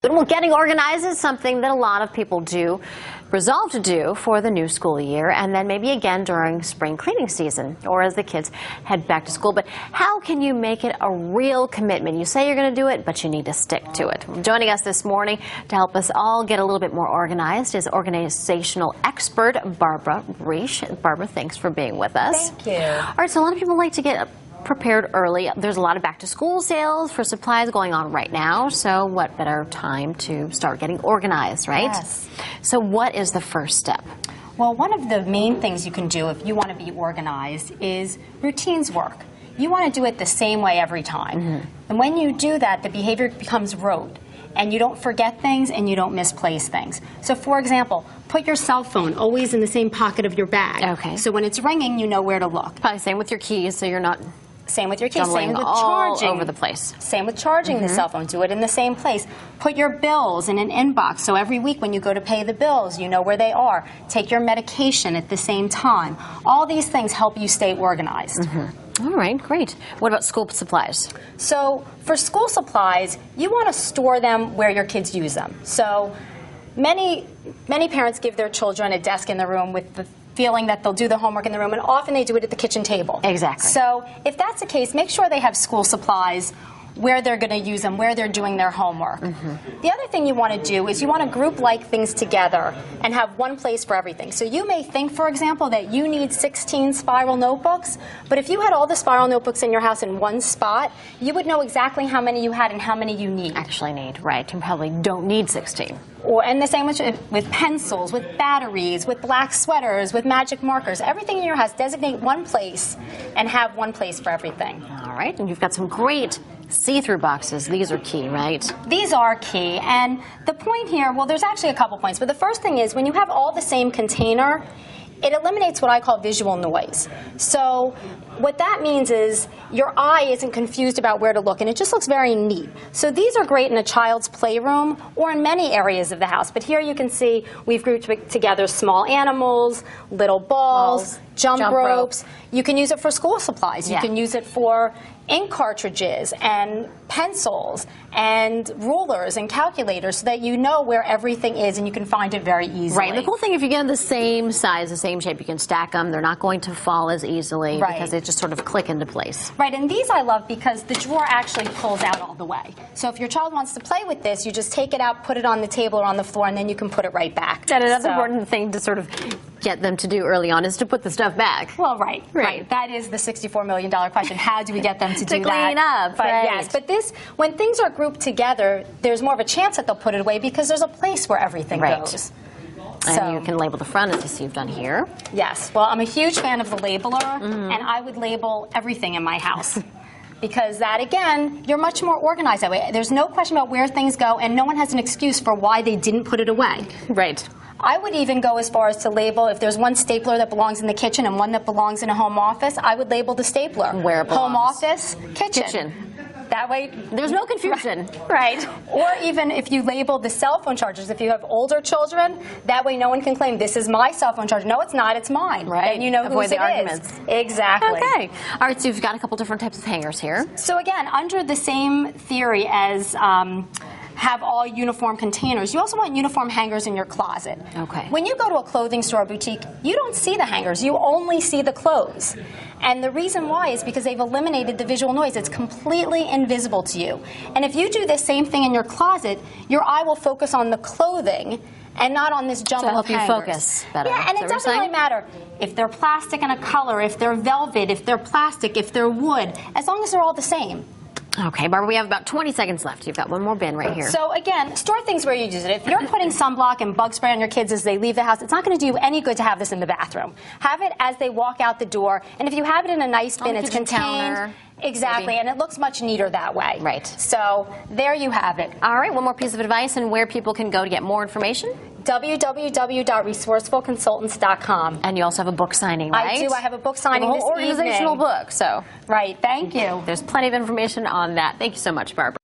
Well, getting organized is something that a lot of people do, resolve to do for the new school year, and then maybe again during spring cleaning season or as the kids head back to school. But how can you make it a real commitment? You say you're going to do it, but you need to stick to it. Joining us this morning to help us all get a little bit more organized is organizational expert Barbara Reich. Barbara, thanks for being with us. Thank you. All right, so a lot of people like to get prepared early. There's a lot of back-to-school sales for supplies going on right now, so what better time to start getting organized, right? Yes. So what is the first step? Well, one of the main things you can do if you want to be organized is routines work. You want to do it the same way every time. Mm-hmm. And when you do that, the behavior becomes rote. And you don't forget things and you don't misplace things. So, for example, put your cell phone always in the same pocket of your bag. Okay. So when it's ringing, you know where to look. Probably same with your keys, so you're not same with your keys. Same with all charging. over the place. Same with charging the cell phone. Do it in the same place. Put your bills in an inbox. So every week when you go to pay the bills, you know where they are. Take your medication at the same time. All these things help you stay organized. Mm-hmm. All right, great. What about school supplies? So for school supplies, you want to store them where your kids use them. So many parents give their children a desk in the room with the feeling that they'll do the homework in the room, and often they do it at the kitchen table. Exactly. So if that's the case, make sure they have school supplies where they're going to use them, where they're doing their homework. Mm-hmm. The other thing you want to do is you want to group like things together and have one place for everything. So you may think, for example, that you need 16 spiral notebooks, but if you had all the spiral notebooks in your house in one spot, you would know exactly how many you had and how many you need. Actually need, right. You probably don't need 16. And the same with pencils, with batteries, with black sweaters, with magic markers. Everything in your house, designate one place and have one place for everything. All right, and you've got some great see-through boxes. These are key, right? These are key. And the point here, well, there's actually a couple points. But the first thing is when you have all the same container, it eliminates what I call visual noise. So what that means is your eye isn't confused about where to look, and it just looks very neat. So these are great in a child's playroom or in many areas of the house. But here you can see we've grouped together small animals, little balls, jump ropes. You can use it for school supplies. You can use it for ink cartridges and pencils and rulers and calculators so that you know where everything is and you can find it very easily. Right. The cool thing, if you get them the same size, the same shape, you can stack them. They're not going to fall as easily because they just sort of click into place. Right. And these I love because the drawer actually pulls out all the way. So if your child wants to play with this, you just take it out, put it on the table or on the floor, and then you can put it right back. And another important thing to sort of get them to do early on is to put the stuff back. Well, right. That is the $64 million question. How do we get them to do that? To clean up, but, yes. But this, when things are grouped together, there's more of a chance that they'll put it away because there's a place where everything goes. And you can label the front, as you see you've done here. Yes. Well, I'm a huge fan of the labeler, and I would label everything in my house. Because that, again, you're much more organized that way. There's no question about where things go, and no one has an excuse for why they didn't put it away. Right. I would even go as far as to label, if there's one stapler that belongs in the kitchen and one that belongs in a home office, I would label the stapler. Where it belongs. Home office, kitchen. That way, there's no confusion. Right. Or even if you label the cell phone chargers, if you have older children, that way no one can claim, this is my cell phone charger. No, it's not, it's mine. Right. And you know Avoid whose the it arguments. is. Exactly. Okay. All right, so you've got a couple different types of hangers here. So again, under the same theory as have all uniform containers, you also want uniform hangers in your closet. Okay. When you go to a clothing store or boutique, you don't see the hangers. You only see the clothes. And the reason why is because they've eliminated the visual noise. It's completely invisible to you. And if you do the same thing in your closet, your eye will focus on the clothing and not on this jumble of hangers. To help you focus better. Yeah, and it doesn't really matter if they're plastic and a color, if they're velvet, if they're plastic, if they're wood, as long as they're all the same. Okay, Barbara, we have about 20 seconds left. You've got one more bin right here. So again, store things where you use it. If you're putting sunblock and bug spray on your kids as they leave the house, it's not going to do you any good to have this in the bathroom. Have it as they walk out the door, and if you have it in a nice bin, it's contained. Exactly, and it looks much neater that way. Right. So there you have it. All right, one more piece of advice and where people can go to get more information. www.resourcefulconsultants.com. And you also have a book signing, right? I do. I have a book signing this evening. Organizational book, so. Right, thank you. There's plenty of information on that. Thank you so much, Barbara.